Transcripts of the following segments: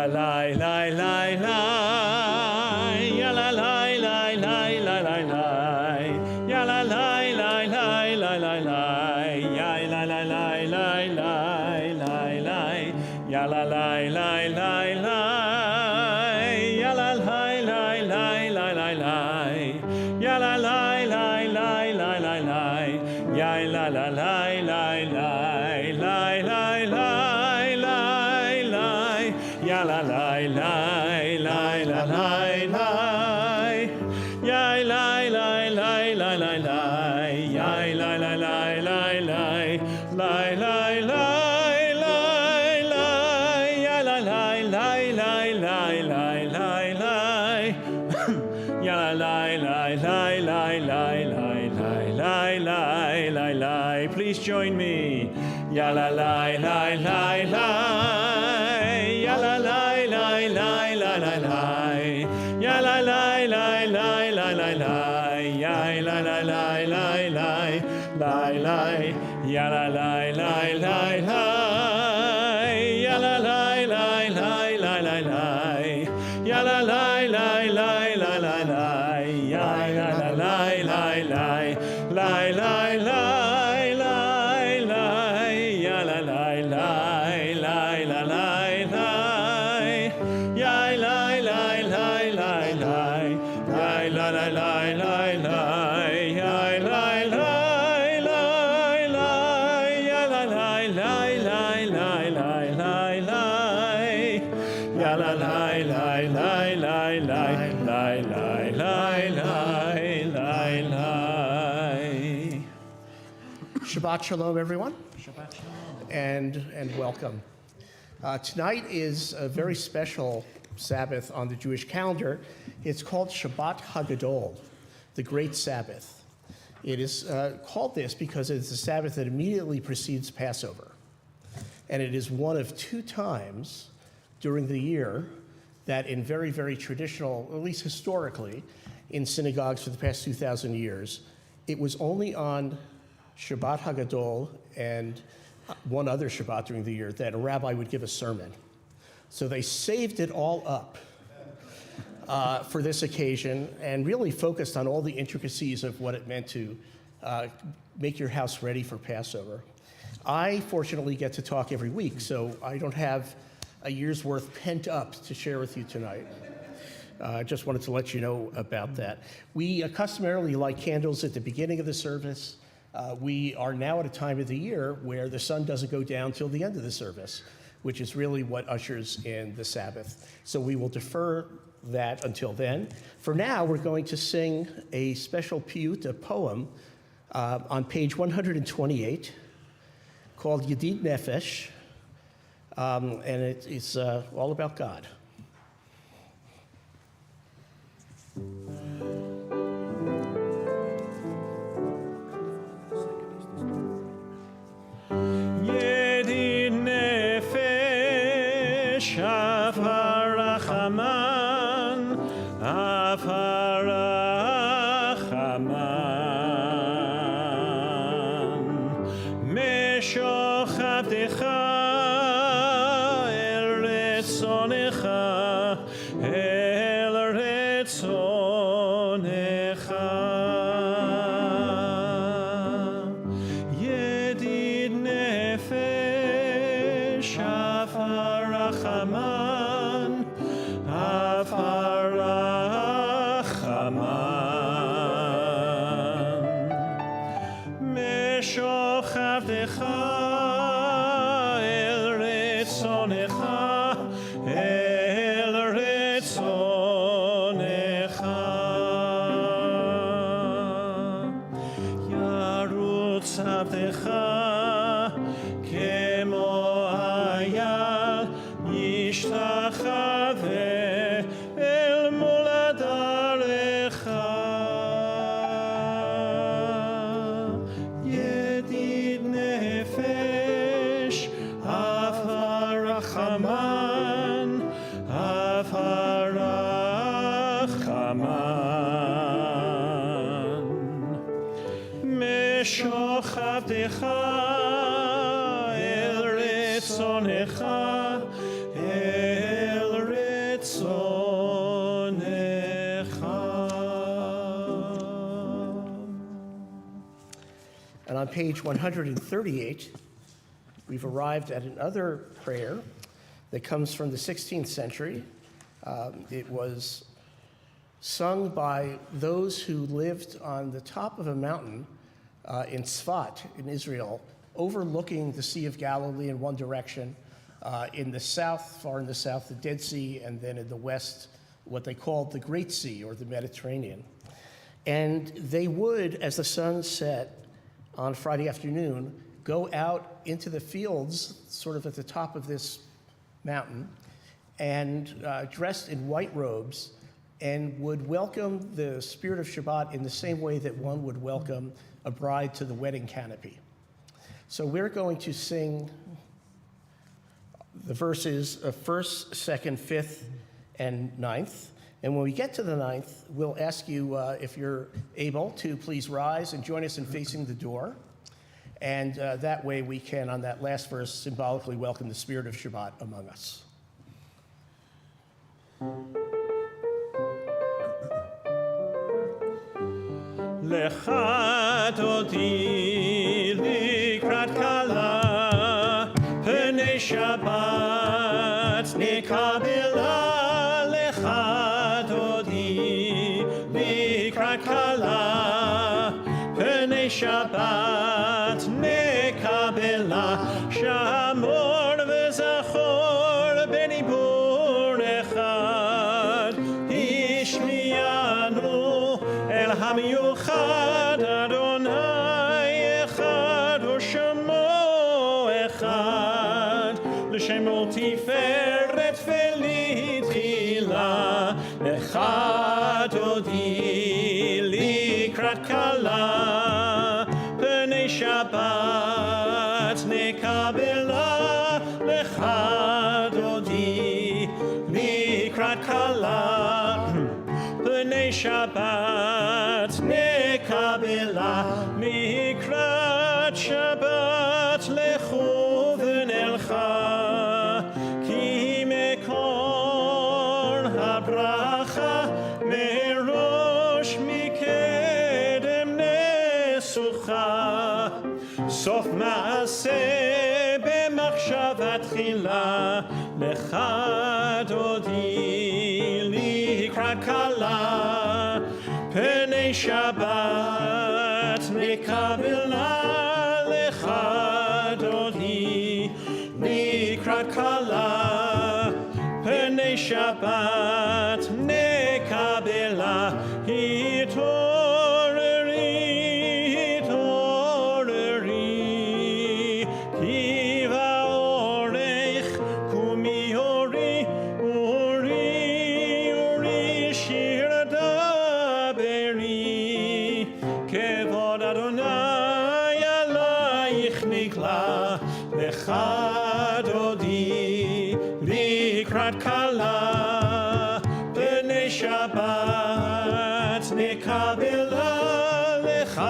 la la la la la, ya la la la la la la la, ya la la la la la la la, ya la la la la la la la, ya la la la la la, ya la la la la la la la, ya la la la la la la la, ya la la la la la la la la. Ya la la la la la la la, ya la la la la la la, ya la la la la la, la la la la la, ya la la la la la la la la, ya la la la la la la la la la la. Please join me. Ya la la la la la. Ya la la la la la la la, ya la la la la la la la, ya la la la la la la la, ya la la la la la, ya la la la la la la la, ya la la la la la la la, ya la la la la la la la la. Shabbat Shalom, everyone. Shabbat Shalom. And welcome. Tonight is a very special Sabbath on the Jewish calendar. It's called Shabbat Hagadol, the Great Sabbath. It is called this because it's the Sabbath that immediately precedes Passover. And it is one of two times during the year that in very, very traditional, at least historically, in synagogues for the past 2,000 years, it was only on Shabbat Hagadol and one other Shabbat during the year that a rabbi would give a sermon. So they saved it all up for this occasion and really focused on all the intricacies of what it meant to make your house ready for Passover. I fortunately get to talk every week, so I don't have a year's worth pent up to share with you tonight. I just wanted to let you know about that. We customarily light candles at the beginning of the service. We are now at a time of the year where the sun doesn't go down till the end of the service, which is really what ushers in the Sabbath. So we will defer that until then. For now, we're going to sing a special piyut, a poem, on page 128 called Yedid Nefesh, and it's all about God. El on page 138, we've arrived at another prayer that comes from the 16th century. It was sung by those who lived on the top of a mountain in Tzfat in Israel, overlooking the Sea of Galilee in one direction, in the south, far in the south, the Dead Sea, and then in the west, what they called the Great Sea, or the Mediterranean. And they would, as the sun set on Friday afternoon, go out into the fields, sort of at the top of this mountain, and dressed in white robes, and would welcome the spirit of Shabbat in the same way that one would welcome a bride to the wedding canopy. So we're going to sing the verses of 1st, 2nd, 5th, and 9th. And when we get to the 9th, we'll ask you if you're able to please rise and join us in facing the door. And that way we can, on that last verse, symbolically welcome the spirit of Shabbat among us. לך דודי לקראת כלה, פני שבת נקבלה. לך דודי לקראת כלה, פני שבת נקבלה. שמור וזכור בדיבור אחד, השמיענו אל המיוחד. אדוני אחד ושמו אחד, לשמו תפארת ולתחילה. לך דודי לקראת כלה, פני שבת נקבלה. לך דודי לקראת כלה, פני שבת נקבלה. לקראת שבת לכו ונלכה, כי מקור הברכה מראש מקדם נסוכה. סוף מעשה במחשבה תחילה. לך דודי לקראת כלה, פני שבת נקבלה. לך דודי לקראת כלה, פני שבת נקבלה. התעוררי, התעוררי, כי באורך קומי אורי, אורי, אורי, שיר דברי. כבוד אדוני עלייך נגלה. לך דודי לקראת כלה, פני שבת נקבלה. לך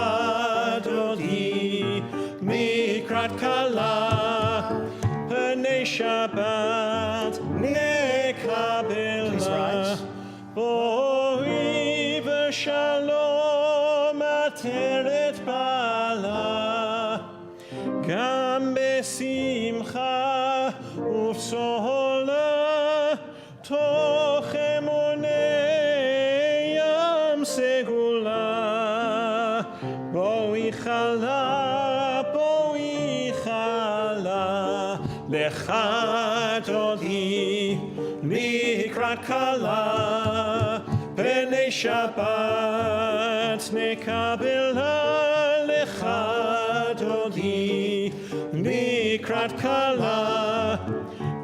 דודי לקראת כלה, פני שבת נקבלה. בואי ושלום עטרת בעלה, גם בשמחה ובצהלה, תוך אמוני ים סגולה. בואי חלה, בואי חלה. לך דודי לקראת כלה, פני שבת נקבלה. לך דודי לקראת כלה,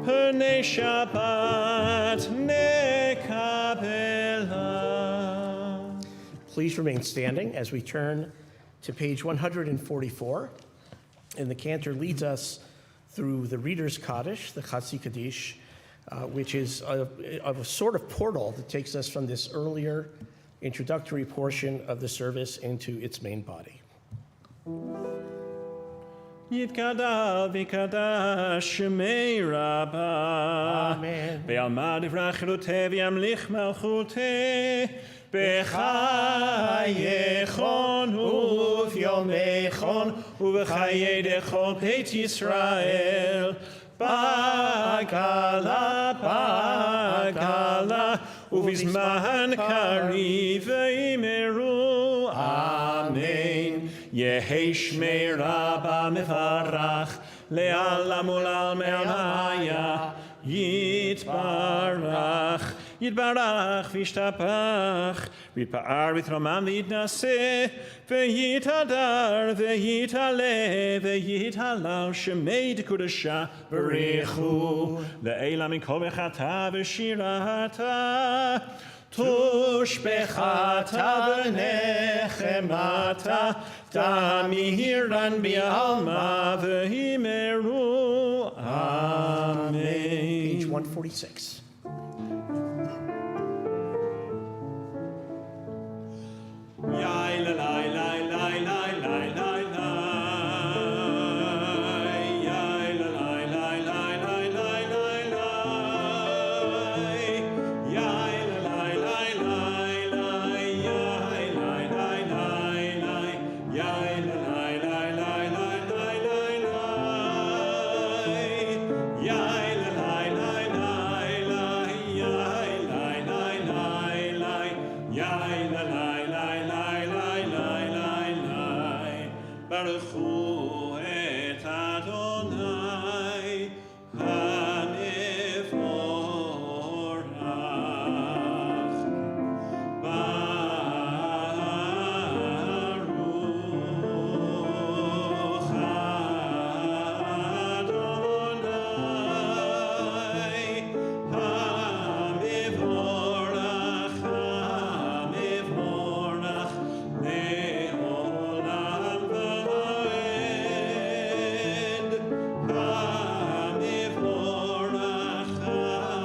פני שבת נקבלה. Please remain standing as we turn to page 144. And the cantor leads us through the Reader's Kaddish, the Chatzi Kaddish, which is a sort of portal that takes us from this earlier introductory portion of the service into its main body. יתגדל ויקדש שמי רבה. אמן. בעלמא דברי חירותי וימליך מלכותי. בחייכון וביומייכון ובחיי דכל בית ישראל. בגלה, בגלה, ובזמן קריב ויאמרו אמן. יהי שמי רבה מברך, לעלם ולעלמי עלמיה, יתברך. יתברך וישתבח, ויתפאר ויתרומם ויתנשא, ויתהדר ויתעלה ויתהלל שמי דקודשה בריחו לעילה מכל מחתה ושירתה. תושבחתה ונחמתה, תמירן בעלמא ויאמרו אמן. Page 146. Yai la la la la la la la la. Yai la la la la la la la la. Yai la la la la la. Yai la la la la. Yai la la la la la la la la. Yai la la la la la. Yai la la la la. Yai la la. Baruch hu et Adonai hamivorach. Baruch Adonai hamivorach, hamivorach le'olam va'ed. Hamivorach,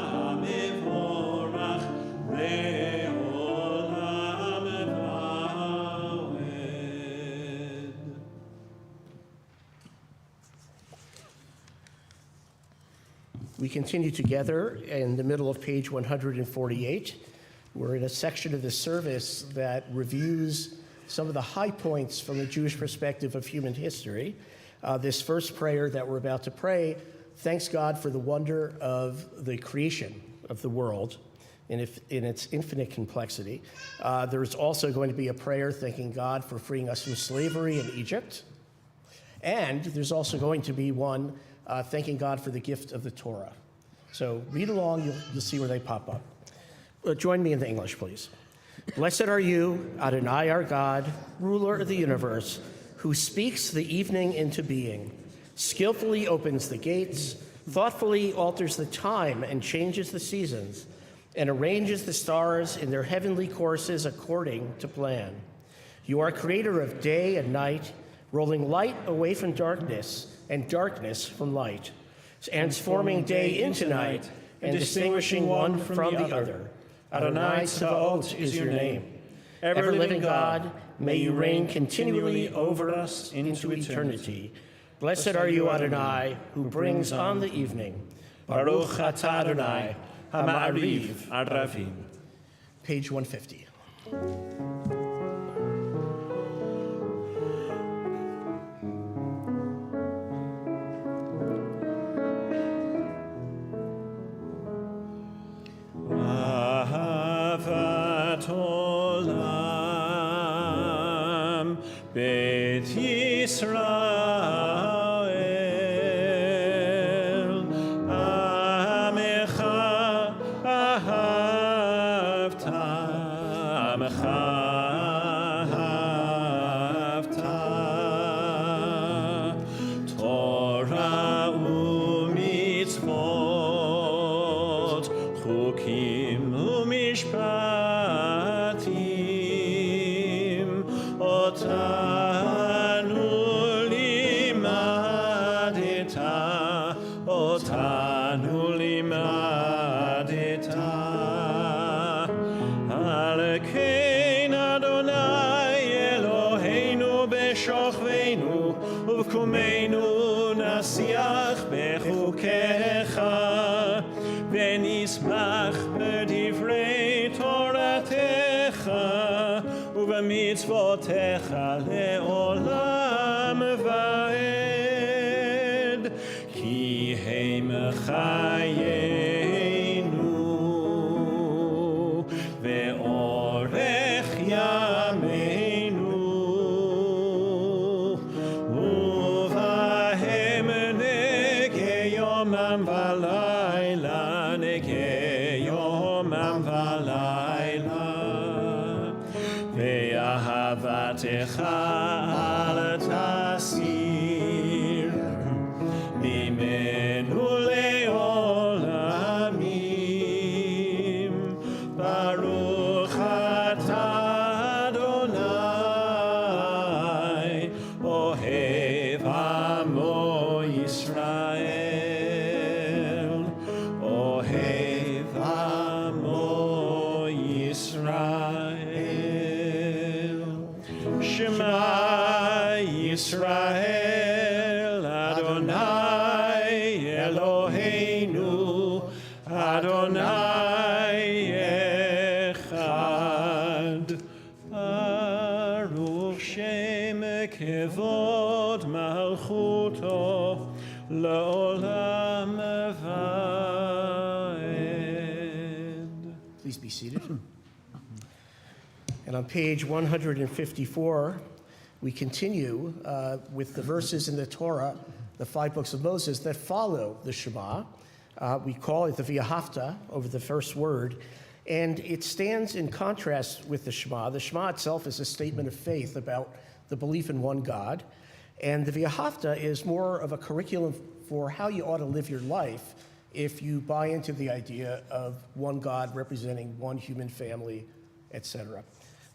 hamivorach le'olam va'ed. We continue together in the middle of page 148. We're in a section of the service that reviews some of the high points from the Jewish perspective of human history. This first prayer that we're about to pray thanks God for the wonder of the creation of the world in its infinite complexity. There's also going to be a prayer thanking God for freeing us from slavery in Egypt. And there's also going to be one thanking God for the gift of the Torah. So read along, you'll see where they pop up. Join me in the English, please. Blessed are you, Adonai our God, ruler of the universe, who speaks the evening into being, skillfully opens the gates, thoughtfully alters the time and changes the seasons, and arranges the stars in their heavenly courses according to plan. You are creator of day and night, rolling light away from darkness and darkness from light, transforming day into night and distinguishing one from the other. Adonai Tzevaot is your name. Ever-living God, may you reign continually over us into eternity. Blessed are you, Adonai, who brings on the evening. Baruch atah Adonai, hama'ariv arravim. Page 150. Ahavat olam bet Yisrael, amecha ahavta, amecha ahavta, Torah u'mitzvot, chukim u'mishpatim, otanu limadeta, otanu limadeta. Alekein Adonai Eloheinu b'shochveinu u'v'kumeinu ובמצוותיך לעולם ועד, כי הם חיינו ואורך ימינו, ובהם נגה יומם ולילה, נגה יומם ולילה, ואהבתך אל תסיר ממנו לעולמים. ברוך אתה אדוני אוהב עמו ישראל, אוהב עמו ישראל. שמע ישראל אדוני אלוהינו אדוני אחד. ברוך שם כבוד מלכותו לעולם ועד. Please be seated. And on page 154, we continue with the verses in the Torah, the 5 books of Moses that follow the Shema. We call it the V'ahavta over the first word, and it stands in contrast with the Shema. The Shema itself is a statement of faith about the belief in one God, and the V'ahavta is more of a curriculum for how you ought to live your life if you buy into the idea of one God representing one human family, etc.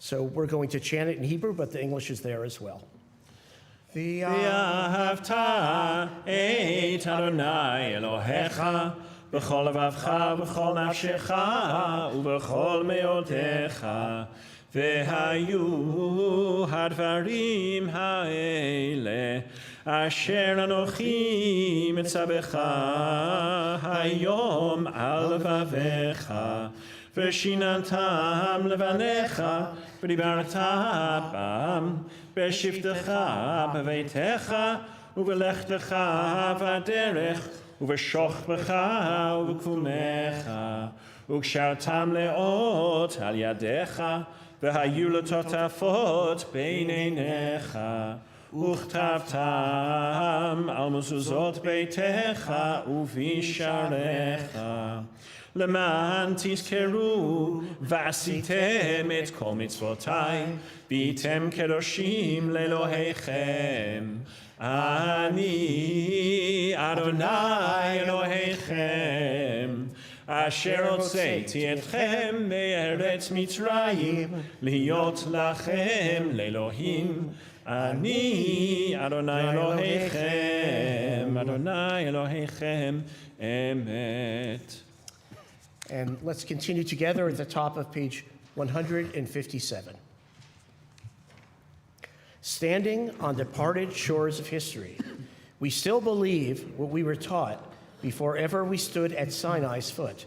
So we're going to chant it in Hebrew, but the English is there as well. ואהבת את אדוני אלוהיך בכל לבבך ובכל נפשך ובכל מאודך. והיו הדברים האלה אשר אנוכי מצווך היום על לבביך, ושיננתם לבניך, ודיברת בם בשבתך בביתך, ובלכתך בדרך, ובשוכבך ובקומך, וקשרתם לאות על ידיך, והיו לטוטפות בין עיניך, וכתבתם על מזוזות ביתך ובשעריך. למען תזכרו ועשיתם את כל מצוותיי, והייתם קדושים לאלוהיכם. אני אדוני אלוהיכם, אשר הוצאתי אתכם מארץ מצרים, להיות לכם לאלוהים. אני אדוני אלוהיכם, אדוני אלוהיכם אמת. And let's continue together at the top of page 157. Standing on departed shores of history, we still believe what we were taught before ever we stood at Sinai's foot,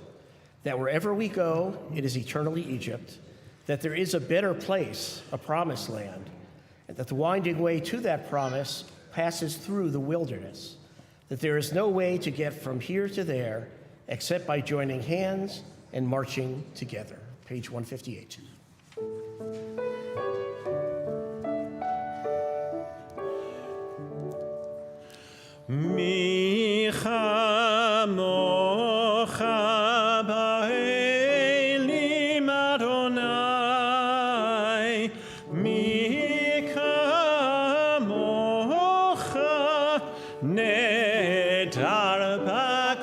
that wherever we go, it is eternally Egypt, that there is a better place, a promised land, and that the winding way to that promise passes through the wilderness, that there is no way to get from here to there except by joining hands and marching together. Page 158. מי כמוך באלים אדוני, מי כמוך נהדר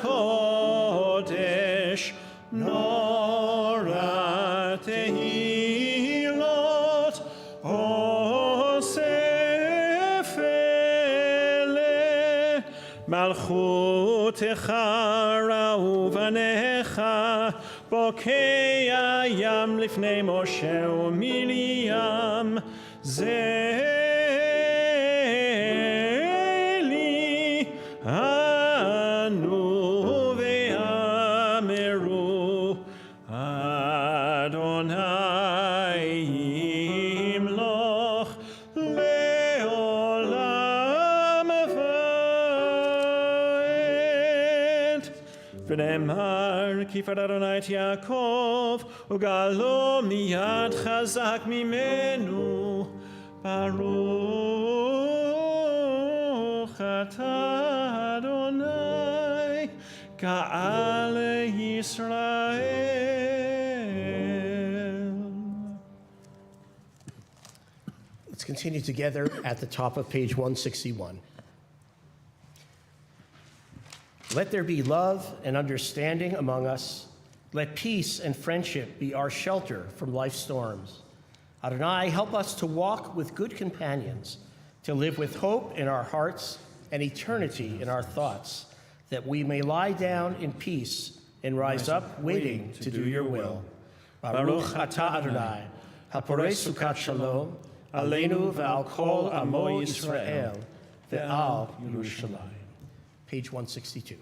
בקודש, נורא תהילות אוסף אלה. מלכותך ראו בניך, בוקע ים לפני משה ומרים. זה לי ענו ואמרו, אדוני ונאמר, כי פרד אדוני את יעקב, וגאלו מיד חזק ממנו. ברוך אתה אדוני, גאל ישראל. Let's continue together at the top of page 161. Let there be love and understanding among us. Let peace and friendship be our shelter from life's storms. Adonai, help us to walk with good companions, to live with hope in our hearts and eternity in our thoughts, that we may lie down in peace and rise up waiting to do your will. Baruch atah Adonai, haporei sukat shalom, aleinu ve'al kol amo Yisrael, ve'al Yerushalayim. Page 162.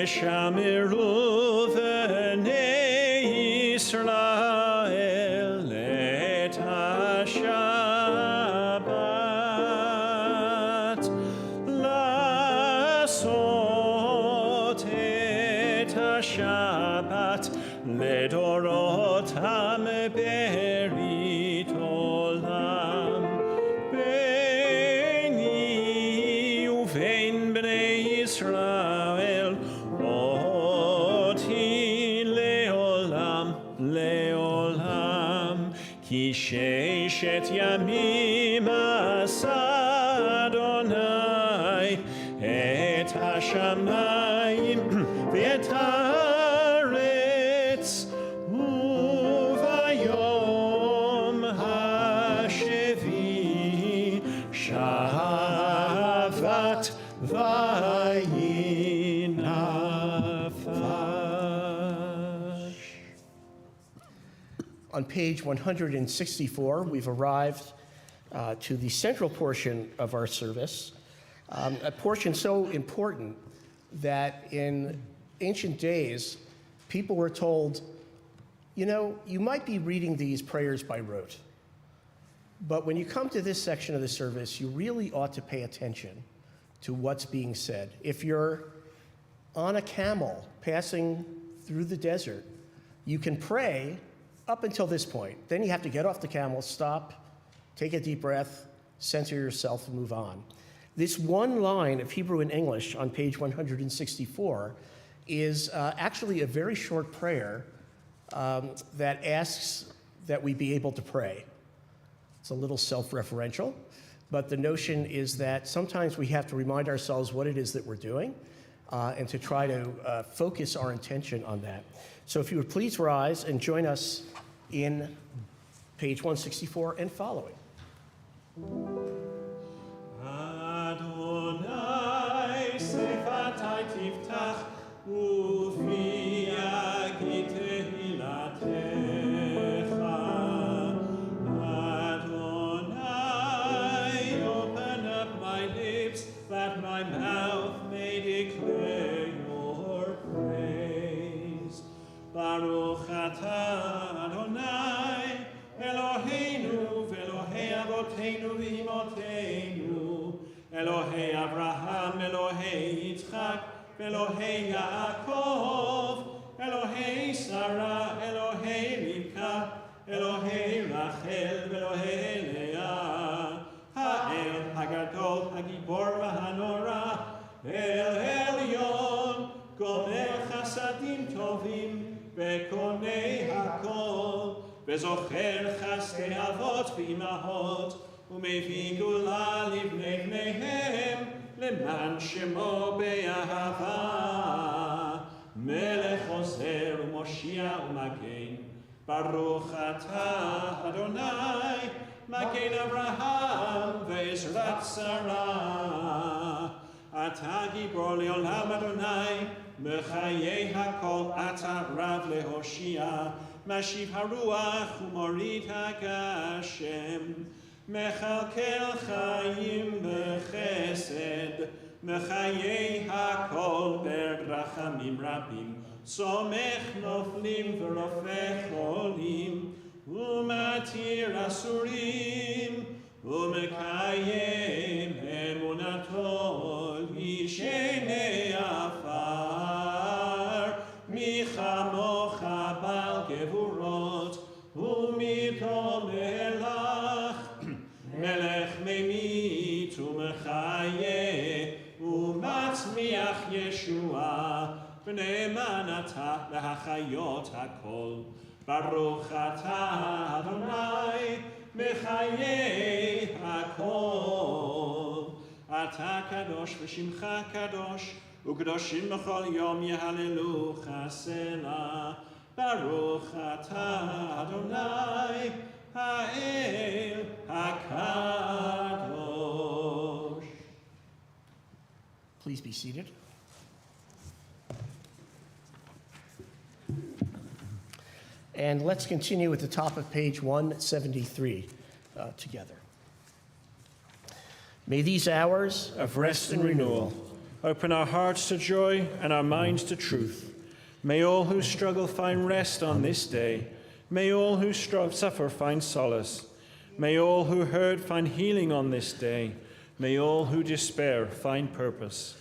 ושמרו בני ישראל את השבת, לעשות את השבת לדורותם ברית עולם. ביני ובין בני ישראל אותי לעולם לעולם, כי ששת ימים עשה אדוני את השמיים ואת הארץ, וביום השביעי שבת וינפש. On page 164, we've arrived to the central portion of our service, a portion so important that in ancient days, people were told, you know, you might be reading these prayers by rote, but when you come to this section of the service, you really ought to pay attention to what's being said. If you're on a camel passing through the desert, you can pray up until this point. Then you have to get off the camel, stop, take a deep breath, center yourself, and move on. This one line of Hebrew and English on page 164 is actually a very short prayer that asks that we be able to pray. It's a little self-referential, but the notion is that sometimes we have to remind ourselves what it is that we're doing and to try to focus our attention on that. So if you would please rise and join us in page 164 and following. Adonai sefatai tiftach ufi yagid tehilatecha. Adonai, open up my lips that my mouth may declare your praise. Baruch atah Adonai, Eloheinu ve'Elohei avoteinu v'imotenu, Elohei Abraham, Elohei Yitzchak, Elohei Yaakov, Elohei Sarah, Elohei Rivka, Elohei Rachel, Elohei Leah, Ha'el Hagadol, Hagibor v'Hanora, El Elyon, Gomer Chasadim Tovim, Ve'konei Hakol, וזוכר חסדי אבות ואימהות, ומביא גאולה לבני בניהם, למען שמו באהבה. מלך עוזר ומושיע ומגן, ברוך אתה אדוני, מגן אברהם ועזרת שרה. אתה גיבור לעולם אדוני, מחיי הכל אתה רב להושיע. משיב הרוח ומוריד הגשם, מכלכל חיים בחסד, מחיי הכל ברחמים רבים, סומך נופלים ורופא חולים, ומתיר אסורים, ומקיים אמונתו ישנה עפר, מי כמוך בעל גבורות ומיתו מלך, מלך ממית ומחיה ומצמיח ישועה, ונאמן אתה להחיות הכל. ברוך אתה אדוני מחיי הכל. אתה קדוש ושמך קדוש, וקדושים בכל יום יהללוך סלה. ברוך אתה אדוני האל הקדוש. Please be seated. And let's continue at the top of page 173 together. May these hours Of rest and renewal open our hearts to joy and our minds to truth. May all who struggle find rest on this day. May all who suffer find solace. May all who hurt find healing on this day. May all who despair find purpose.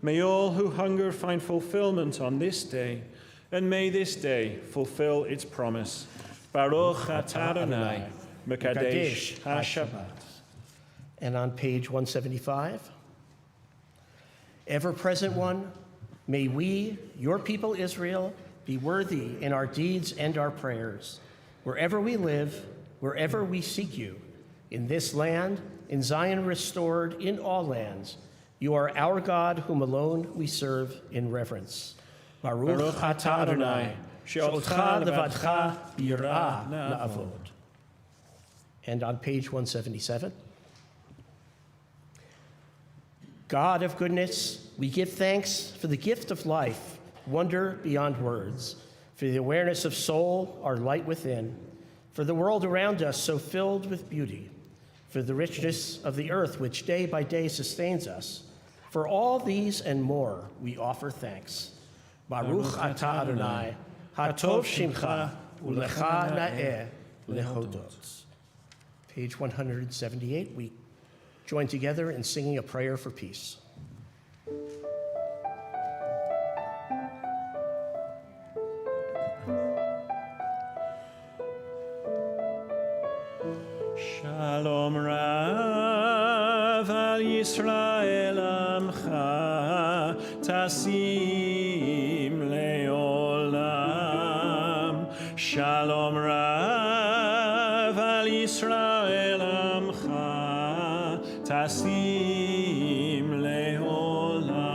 May all who hunger find fulfillment on this day. And may this day fulfill its promise. Baruch atah Adonai, Mekadesh HaShabbat. And on page 175, ever-present one, may we, your people Israel, be worthy in our deeds and our prayers, wherever we live, wherever we seek you, in this land, in Zion restored, in all lands. You are our God, whom alone we serve in reverence. Baruch atah Adonai, she'otcha levadcha b'yirah na'avod. And on page 177, God of goodness, we give thanks for the gift of life, wonder beyond words, for the awareness of soul, our light within, for the world around us so filled with beauty, for the richness of the earth which day by day sustains us. For all these and more we offer thanks. Baruch atah Adonai, hatov shimcha, ulecha na'eh lehodot. Page 178, we join together in singing a prayer for peace. Shalom Rav al Yisrael Amcha Tasim Leolam. Shalom Rav al Yisrael Amcha Tasim Leolam.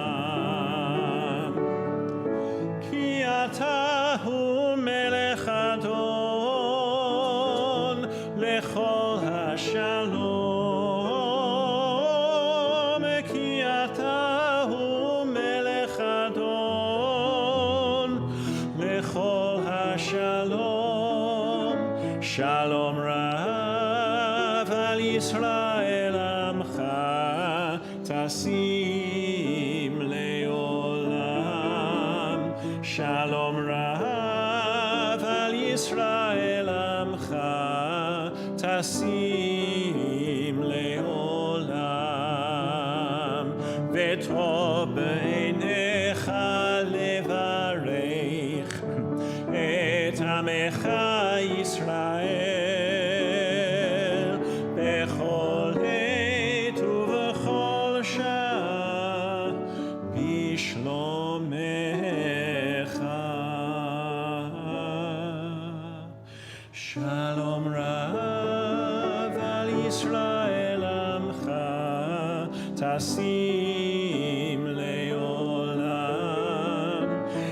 Ki ata hu melech adon lechol Shalom, ki ata hu melech adon lechol hashalom. Shalom rav al Yisrael amcha tasim leolam. Shalom rav al Yisrael amcha tasim leolam. V'tov b'einecha levarech et amecha Yisrael bechol עת ובכל שעה בשלומך. Shalom Rav al Yisrael amcha tasim leolam.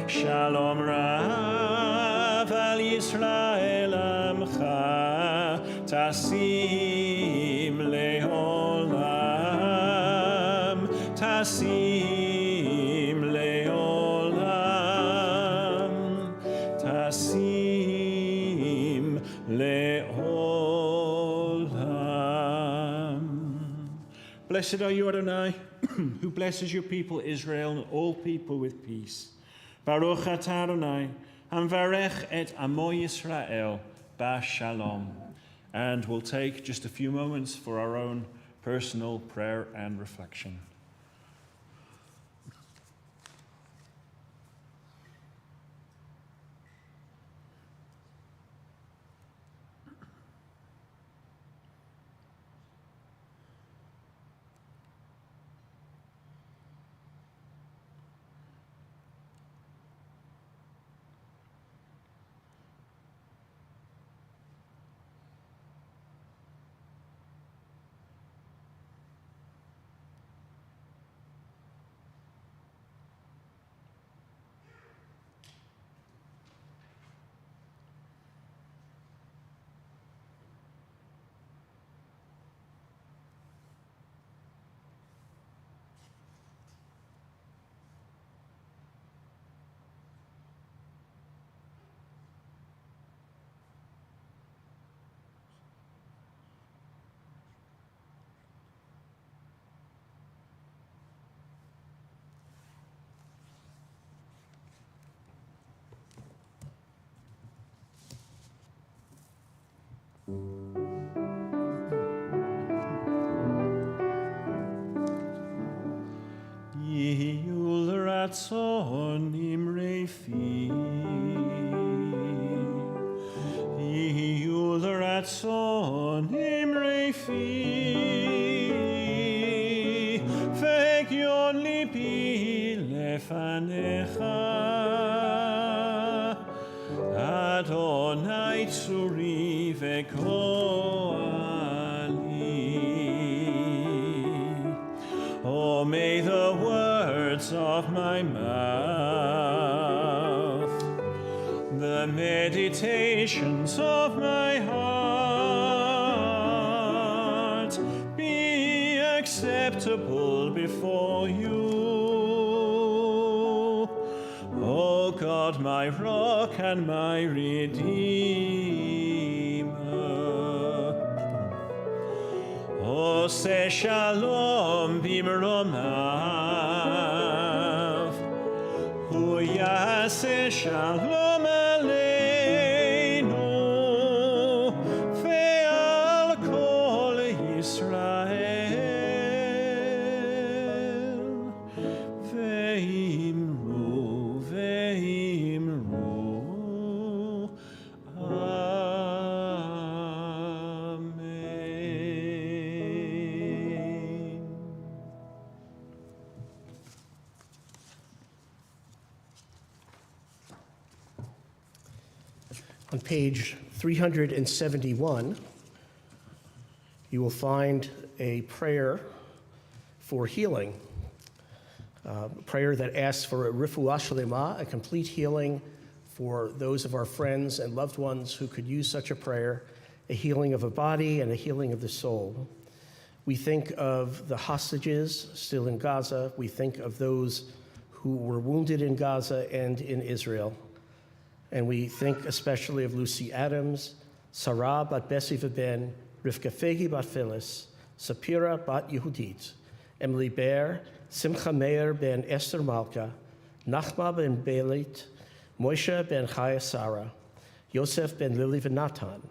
Shalom Rav al Yisrael amcha tasim leolam. Tasim leolam. Tasim leolam. Blessed are you, Adonai, who blesses your people Israel and all people with peace. Baruch atah Adonai, hamvarech et amo Yisrael b'shalom. and we'll take just a few moments for our own personal prayer and reflection. Yul ratzon imrei fi, Yul ratzon imrei fi, Ve'gion lipi lefanecha, Adonai tzuri ve'koali. Oh, may the words of my mouth, the meditations of my heart be acceptable before you. O God, my rock and my redeemer. Oseh shalom bimromav, hu yaseh shalom aleinu, ve'al kol Yisrael, ve'imru, ve'imru, Amen. On page 371, you will find a prayer for healing, a prayer that asks for a refuah shlema, a complete healing for those of our friends and loved ones who could use such a prayer, a healing of a body and a healing of the soul. We think of the hostages still in Gaza. We think of those who were wounded in Gaza and in Israel. And we think especially of Lucy Adams, Sarah bat Bessiva ben, Rivka Fegi bat Phyllis, Sapira bat Yehudit, Emily Baer, Simcha Meir ben Esther Malka, Nachma ben Belit, Moshe ben Chaya Sarah, Yosef ben Lily Venatan,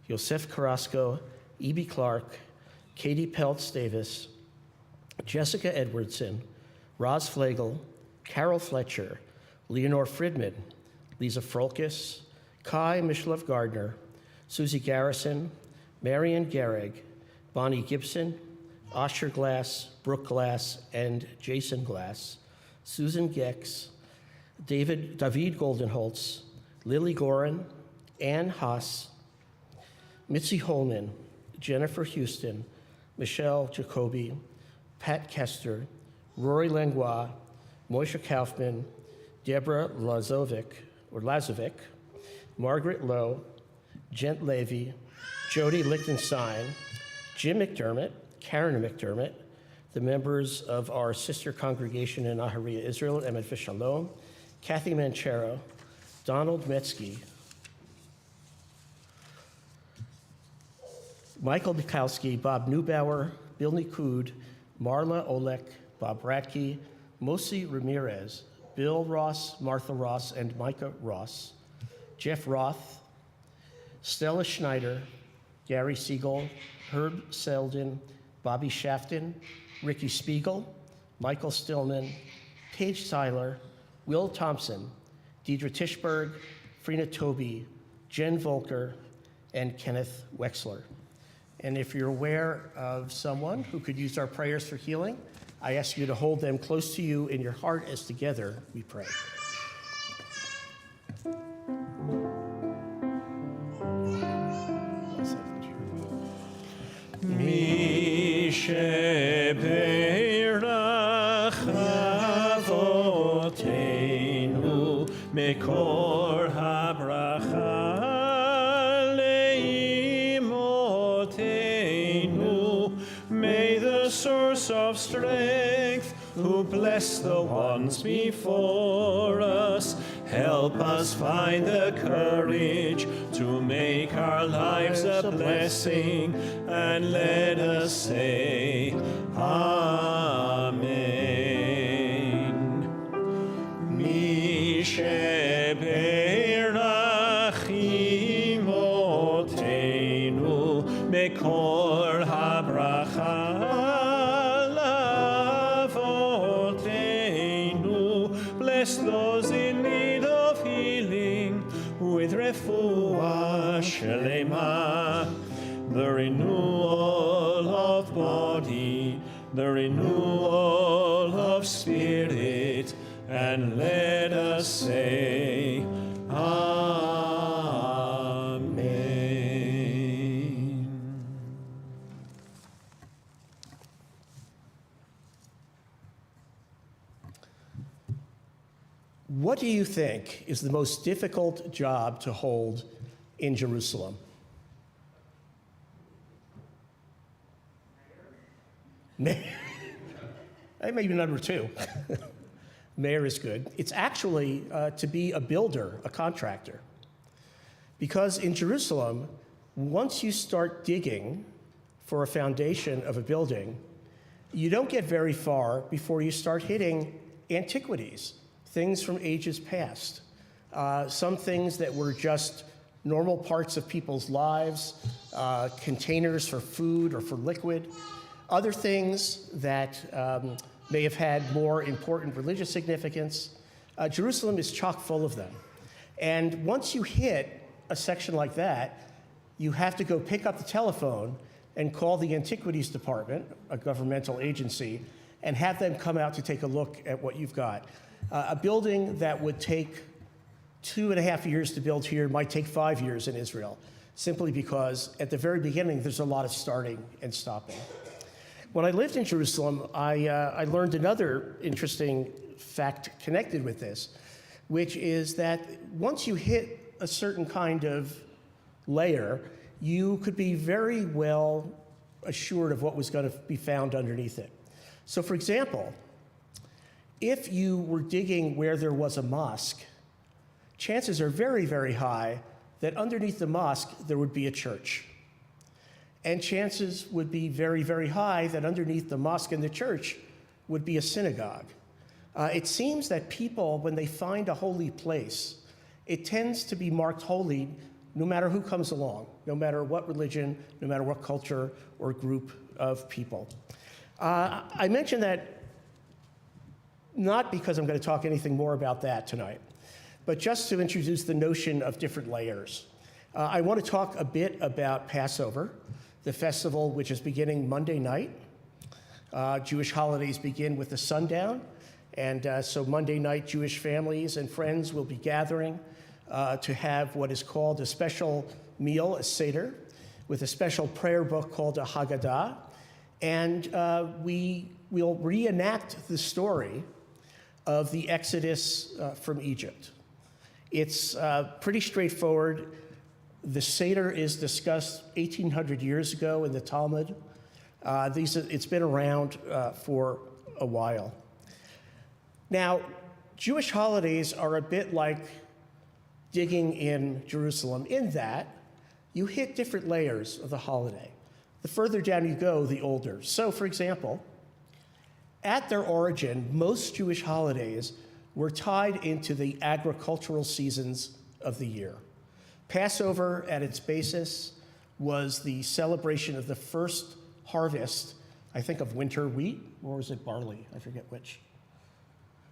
Yosef Carrasco, E.B. Clark, Katie Peltz Davis, Jessica Edwardson, Roz Flegel, Carol Fletcher, Leonore Fridman, Lisa Frolkis, Kai Mishlove Gardner, Susie Garrison, Marion Gehrig, Bonnie Gibson, Osher Glass, Brooke Glass, and Jason Glass, Susan Gex, David Goldenholtz, Lily Gorin, Ann Haas, Mitzi Holman, Jennifer Houston, Michelle Jacoby, Pat Kester, Rory Langlois, Moishe Kaufman, Deborah Lazovic, Margaret Lowe, Gent Levy, Jody Lichtenstein, Jim McDermott, Karen McDermott, the members of our sister congregation in Aharia, Israel, Emet Vishalom, Kathy Manchero, Donald Metzke, Michael Bukowski, Bob Neubauer, Bill Nikud, Marla Olek, Bob Ratke, Mosi Ramirez, Bill Ross, Martha Ross, and Micah Ross, Jeff Roth, Stella Schneider, Gary Siegel, Herb Selden, Bobby Shafton, Ricky Spiegel, Michael Stillman, Paige Seiler, Will Thompson, Deidre Tischberg, Frina Toby, Jen Volker, and Kenneth Wexler. And if you're aware of someone who could use our prayers for healing, I ask you to hold them close to you in your heart as together we pray. Mi sheberach avoteinu mekor habracha leimotenu. May the source of strength, who bless the ones before us, help us find the courage to make our lives a blessing, and let us say, Amen. Mi sheberach imotenu mekor habracha lavotenu. Bless those in need of healing with refuah shelema, the renewal of body, the renewal of spirit, and let us say, Amen. What do you think is the most difficult job to hold in Jerusalem? Maybe number two. Mayor is good. It's actually to be a builder, a contractor. Because in Jerusalem, once you start digging for a foundation of a building, you don't get very far before you start hitting antiquities, things from ages past. Some things that were just normal parts of people's lives, containers for food or for liquid. Other things that may have had more important religious significance. Jerusalem is chock full of them. And once you hit a section like that, you have to go pick up the telephone and call the Antiquities Department, a governmental agency, and have them come out to take a look at what you've got. A building that would take 2.5 years to build here might take 5 years in Israel, simply because at the very beginning, there's a lot of starting and stopping. When I lived in Jerusalem, I learned another interesting fact connected with this, which is that once you hit a certain kind of layer, you could be very well assured of what was going to be found underneath it. So for example, if you were digging where there was a mosque, chances are very, very high that underneath the mosque there would be a church. And chances would be very, very high that underneath the mosque and the church would be a synagogue. It seems that people, when they find a holy place, it tends to be marked holy no matter who comes along, no matter what religion, no matter what culture or group of people. I mention that not because I'm going to talk anything more about that tonight, but just to introduce the notion of different layers. I want to talk a bit about Passover, the festival which is beginning Monday night. Jewish holidays begin with the sundown, and so Monday night Jewish families and friends will be gathering to have what is called a special meal, a Seder, with a special prayer book called a Haggadah, and we will reenact the story of the Exodus from Egypt. It's pretty straightforward. The Seder is discussed 1,800 years ago in the Talmud. It's been around for a while. Now, Jewish holidays are a bit like digging in Jerusalem in that you hit different layers of the holiday. The further down you go, the older. So, for example, at their origin, most Jewish holidays were tied into the agricultural seasons of the year. Passover, at its basis, was the celebration of the first harvest, I think of winter wheat, or was it barley? I forget which.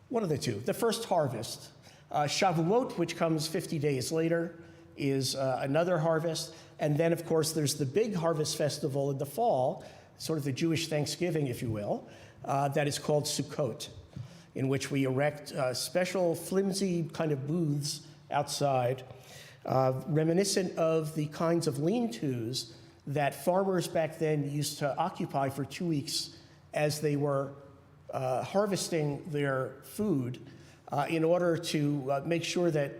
One of the two, the first harvest. Shavuot, which comes 50 days later, is another harvest. And then, of course, there's the big harvest festival in the fall, sort of the Jewish Thanksgiving, if you will, that is called Sukkot, in which we erect special flimsy kind of booths outside, reminiscent of the kinds of lean-tos that farmers back then used to occupy for 2 weeks as they were harvesting their food in order to make sure that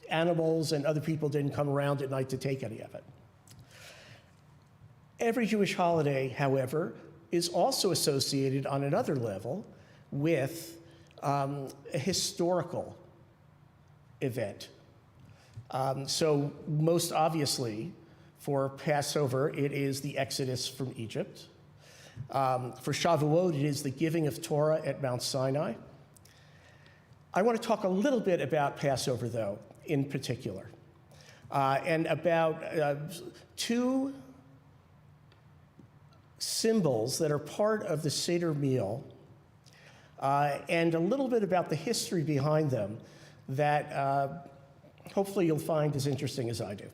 animals and other people didn't come around at night to take any of it. Every Jewish holiday, however, is also associated on another level with a historical event. So most obviously, for Passover, it is the Exodus from Egypt. For Shavuot, it is the giving of Torah at Mount Sinai. I want to talk a little bit about Passover, though, in particular, and about two symbols that are part of the Seder meal, and a little bit about the history behind them that hopefully you'll find as interesting as I do.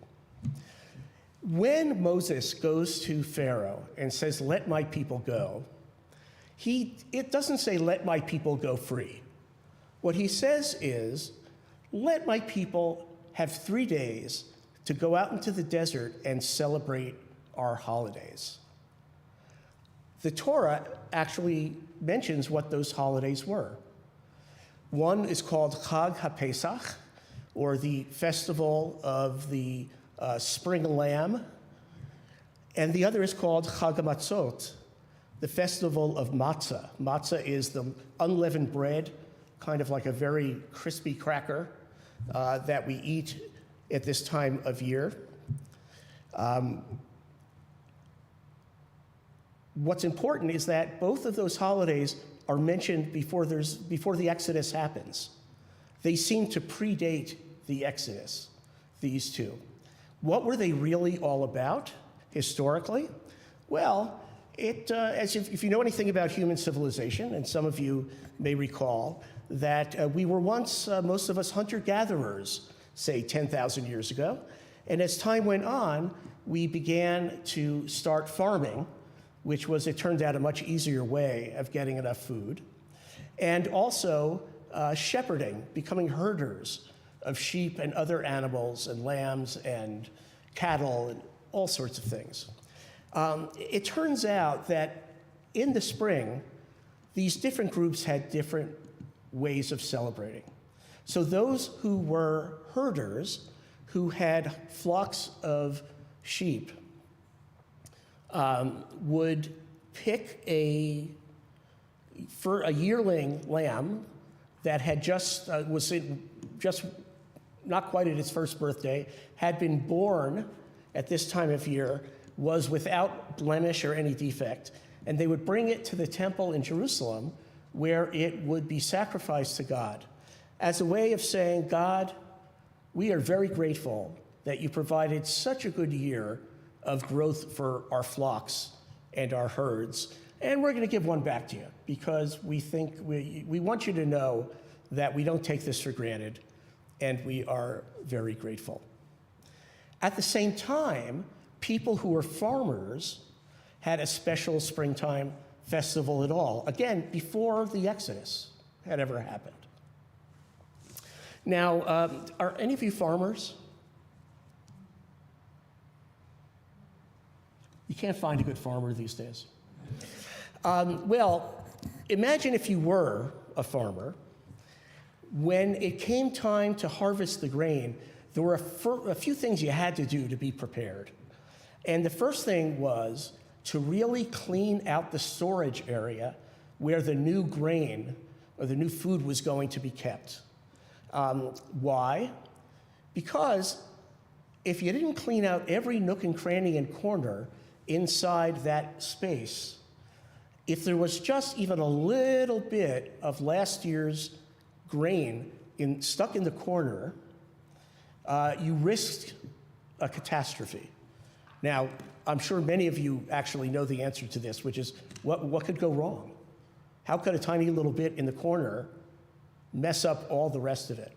When Moses goes to Pharaoh and says, "Let my people go," it doesn't say, "Let my people go free." What he says is, "Let my people have 3 days to go out into the desert and celebrate our holidays." The Torah actually mentions what those holidays were. One is called Chag HaPesach, or the festival of the spring lamb, and the other is called Chag HaMatzot, the festival of matzah. Matzah is the unleavened bread, kind of like a very crispy cracker that we eat at this time of year. What's important is that both of those holidays are mentioned before the Exodus happens. They seem to predate the Exodus, these two. What were they really all about historically? Well, if you know anything about human civilization, and some of you may recall that we were once, most of us, hunter-gatherers, say 10,000 years ago. And as time went on, we began to start farming, which was, it turned out, a much easier way of getting enough food. And also shepherding, becoming herders of sheep and other animals and lambs and cattle and all sorts of things. It turns out that in the spring, these different groups had different ways of celebrating. So those who were herders, who had flocks of sheep, would pick a yearling lamb that had just not quite at its first birthday, had been born at this time of year, was without blemish or any defect, and they would bring it to the temple in Jerusalem, where it would be sacrificed to God as a way of saying, "God, we are very grateful that you provided such a good year of growth for our flocks and our herds, and we're going to give one back to you because we think we want you to know that we don't take this for granted, and we are very grateful." At the same time, people who were farmers had a special springtime festival at all, again, before the Exodus had ever happened. Now, are any of you farmers? You can't find a good farmer these days. Well, imagine if you were a farmer. When it came time to harvest the grain, there were a few things you had to do to be prepared. And the first thing was to really clean out the storage area where the new grain or the new food was going to be kept. Why? Because if you didn't clean out every nook and cranny and corner inside that space, if there was just even a little bit of last year's grain stuck in the corner, you risked a catastrophe. Now, I'm sure many of you actually know the answer to this, which is what could go wrong? How could a tiny little bit in the corner mess up all the rest of it?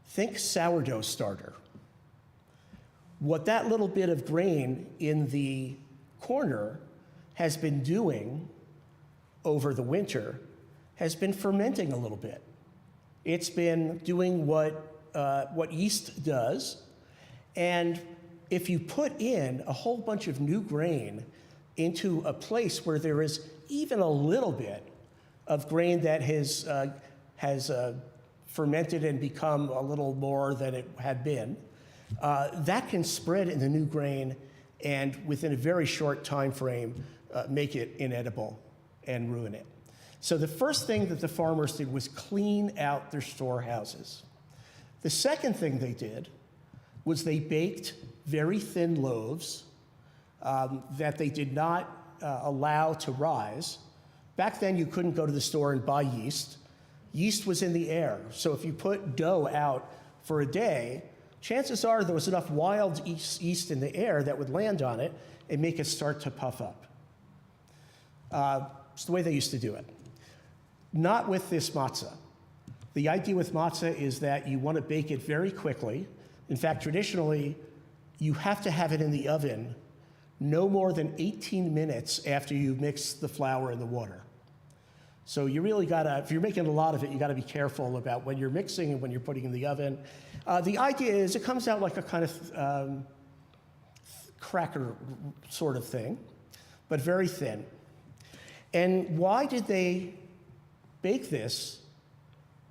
Think sourdough starter. What that little bit of grain in the corner has been doing over the winter has been fermenting a little bit. It's been doing what yeast does, and if you put in a whole bunch of new grain into a place where there is even a little bit of grain that has fermented and become a little more than it had been, that can spread in the new grain and within a very short time frame make it inedible and ruin it. So the first thing that the farmers did was clean out their storehouses. The second thing they did was they baked very thin loaves that they did not allow to rise. Back then, you couldn't go to the store and buy yeast. Yeast was in the air. So if you put dough out for a day, chances are there was enough wild yeast in the air that would land on it and make it start to puff up. It's the way they used to do it. Not with this matzah. The idea with matzah is that you want to bake it very quickly. In fact, traditionally, you have to have it in the oven no more than 18 minutes after you mix the flour and the water. So you really gotta, if you're making a lot of it, you gotta be careful about when you're mixing and when you're putting it in the oven. The idea is it comes out like a kind of cracker sort of thing, but very thin. And why did they bake this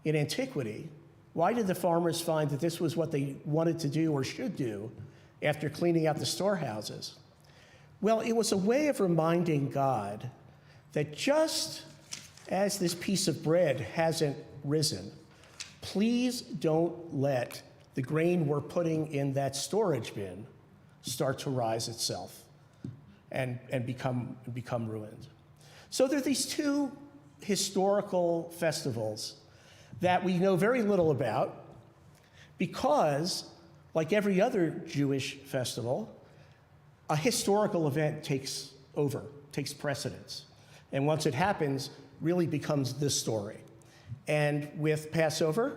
in antiquity? Why did the farmers find that this was what they wanted to do or should do after cleaning out the storehouses? Well, it was a way of reminding God that just as this piece of bread hasn't risen, please don't let the grain we're putting in that storage bin start to rise itself and become ruined. So there are these two historical festivals that we know very little about because, like every other Jewish festival, a historical event takes precedence. And once it happens, really becomes the story. And with Passover,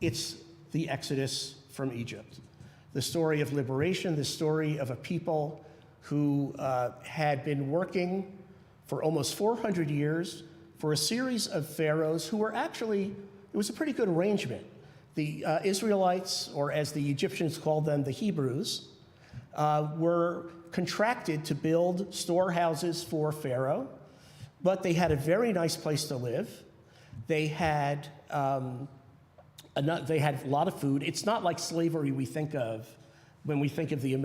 it's the Exodus from Egypt. The story of liberation, the story of a people who had been working for almost 400 years for a series of pharaohs who were actually, it was a pretty good arrangement. The Israelites, or as the Egyptians called them, the Hebrews, were contracted to build storehouses for Pharaoh, but they had a very nice place to live. They had a lot of food. It's not like slavery we think of when we think of the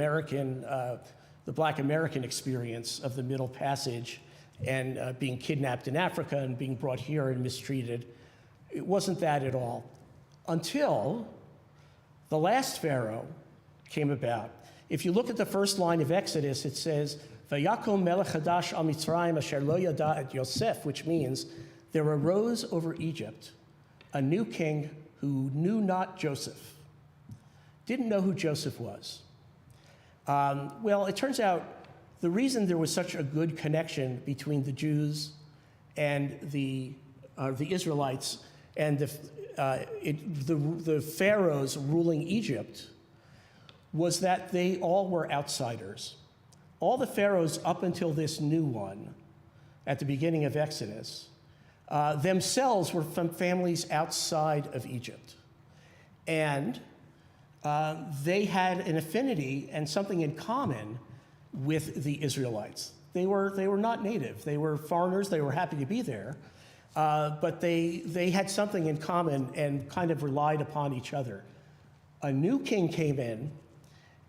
Black American experience of the Middle Passage and being kidnapped in Africa and being brought here and mistreated. It wasn't that at all, until the last Pharaoh came about. If you look at the first line of Exodus, it says, "Vayakom melech hadash al Mitzrayim asher lo yada et Yosef," which means there arose over Egypt a new king who knew not Joseph, didn't know who Joseph was. Well, it turns out the reason there was such a good connection between the Jews and the Israelites and the pharaohs ruling Egypt was that they all were outsiders. All the pharaohs up until this new one, at the beginning of Exodus, themselves were from families outside of Egypt. And they had an affinity and something in common with the Israelites. They were not native. They were foreigners. They were happy to be there. But they had something in common and kind of relied upon each other. A new king came in,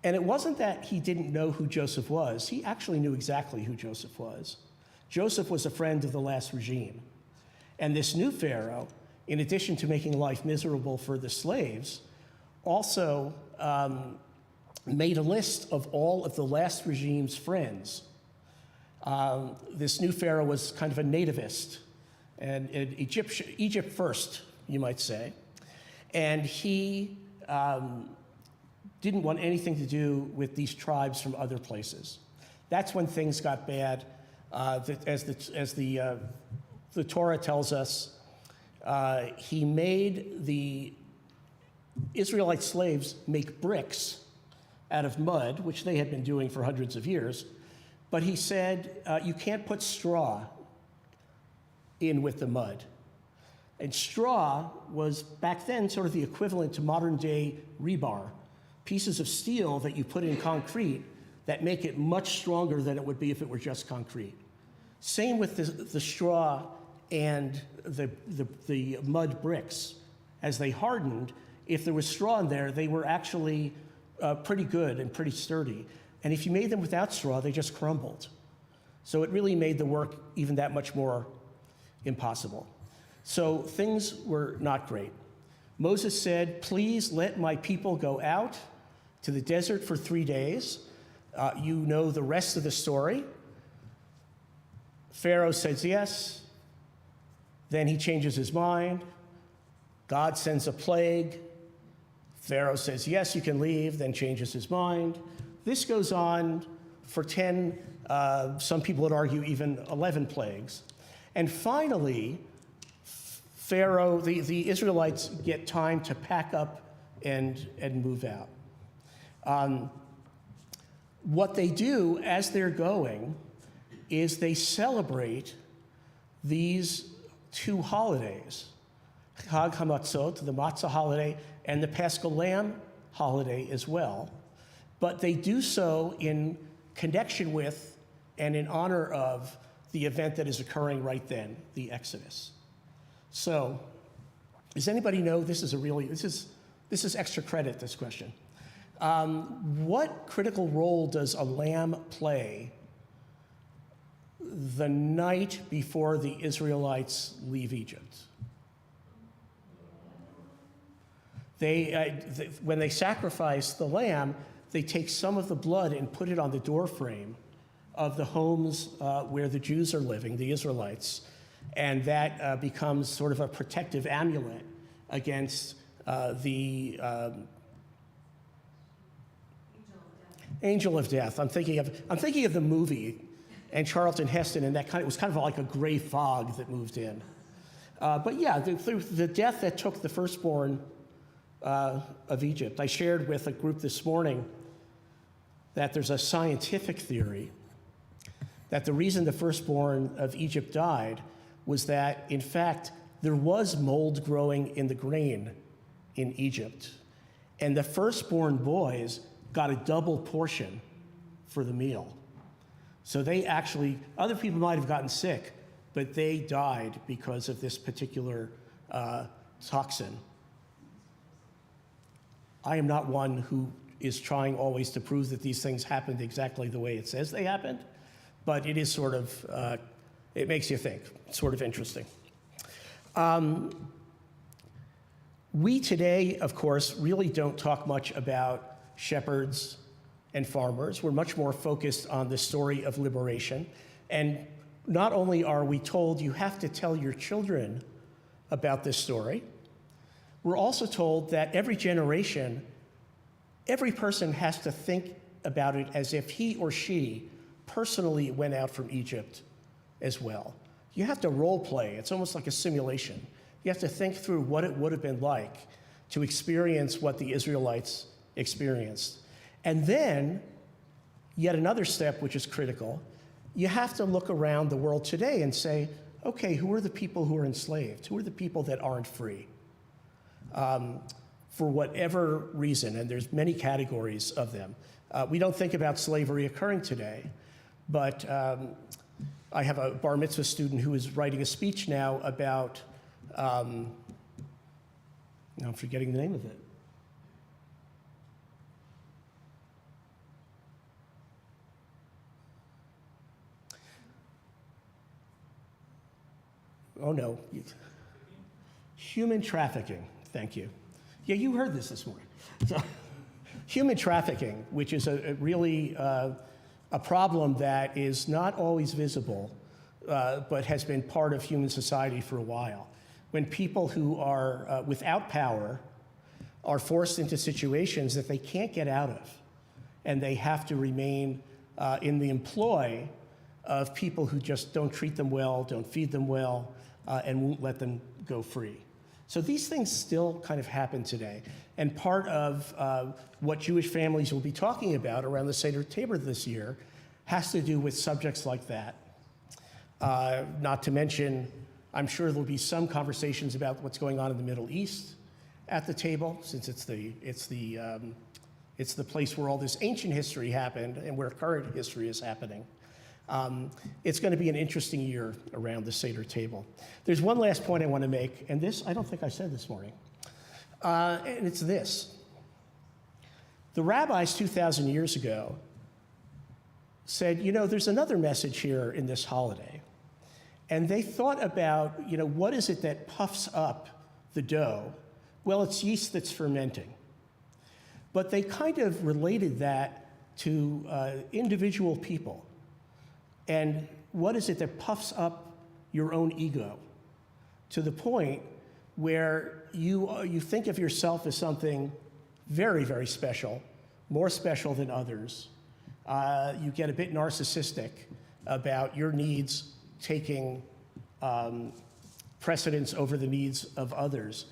and it wasn't that he didn't know who Joseph was. He actually knew exactly who Joseph was. Joseph was a friend of the last regime. And this new Pharaoh, in addition to making life miserable for the slaves, also made a list of all of the last regime's friends. This new Pharaoh was kind of a nativist, and Egypt first, you might say. And he didn't want anything to do with these tribes from other places. That's when things got bad. As the Torah tells us, he made the Israelite slaves make bricks out of mud, which they had been doing for hundreds of years. But he said, you can't put straw in with the mud. And straw was, back then, sort of the equivalent to modern-day rebar, pieces of steel that you put in concrete that make it much stronger than it would be if it were just concrete. Same with the straw and the mud bricks. As they hardened, if there was straw in there, they were actually pretty good and pretty sturdy. And if you made them without straw, they just crumbled. So it really made the work even that much more impossible. So things were not great. Moses said, please let my people go out to the desert for 3 days. You know the rest of the story. Pharaoh says yes. Then he changes his mind. God sends a plague. Pharaoh says, yes, you can leave, then changes his mind. This goes on for 10, some people would argue even 11 plagues. And finally, Pharaoh, the Israelites get time to pack up and move out. What they do as they're going is they celebrate these 2 holidays, Chag HaMatzot, the Matzah holiday, and the Paschal Lamb holiday as well. But they do so in connection with and in honor of the event that is occurring right then, the Exodus. So, does anybody know, this is extra credit, this question. What critical role does a lamb play the night before the Israelites leave Egypt? When they sacrifice the lamb, they take some of the blood and put it on the doorframe of the homes where the Jews are living, the Israelites, and that becomes sort of a protective amulet against the angel of death. I'm thinking of the movie and Charlton Heston, and it was kind of like a gray fog that moved in. But yeah, the death that took the firstborn of Egypt. I shared with a group this morning that there's a scientific theory that the reason the firstborn of Egypt died was that, in fact, there was mold growing in the grain in Egypt. And the firstborn boys got a double portion for the meal. So they actually, other people might have gotten sick, but they died because of this particular toxin. I am not one who is trying always to prove that these things happened exactly the way it says they happened, but it is sort of, it makes you think. It's sort of interesting. We today, of course, really don't talk much about shepherds and farmers. We're much more focused on the story of liberation. And not only are we told you have to tell your children about this story, we're also told that every generation, every person has to think about it as if he or she personally went out from Egypt as well. You have to role play. It's almost like a simulation. You have to think through what it would have been like to experience what the Israelites experienced. And then, yet another step which is critical, you have to look around the world today and say, okay, who are the people who are enslaved? Who are the people that aren't free? For whatever reason, and there's many categories of them. We don't think about slavery occurring today, but I have a bar mitzvah student who is writing a speech now about, now I'm forgetting the name of it. Oh no, human trafficking, thank you. Yeah, you heard this morning. So, human trafficking, which is really a problem that is not always visible, but has been part of human society for a while. When people who are without power are forced into situations that they can't get out of, and they have to remain in the employ of people who just don't treat them well, don't feed them well, and won't let them go free. So these things still kind of happen today. And part of what Jewish families will be talking about around the Seder table this year has to do with subjects like that. Not to mention, I'm sure there'll be some conversations about what's going on in the Middle East at the table, since it's the place where all this ancient history happened and where current history is happening. It's going to be an interesting year around the Seder table. There's one last point I want to make, and this I don't think I said this morning, and it's this. The rabbis 2,000 years ago said, there's another message here in this holiday. And they thought about, what is it that puffs up the dough? Well, it's yeast that's fermenting. But they kind of related that to individual people. And what is it that puffs up your own ego to the point where you think of yourself as something very, very special, more special than others. You get a bit narcissistic about your needs taking precedence over the needs of others.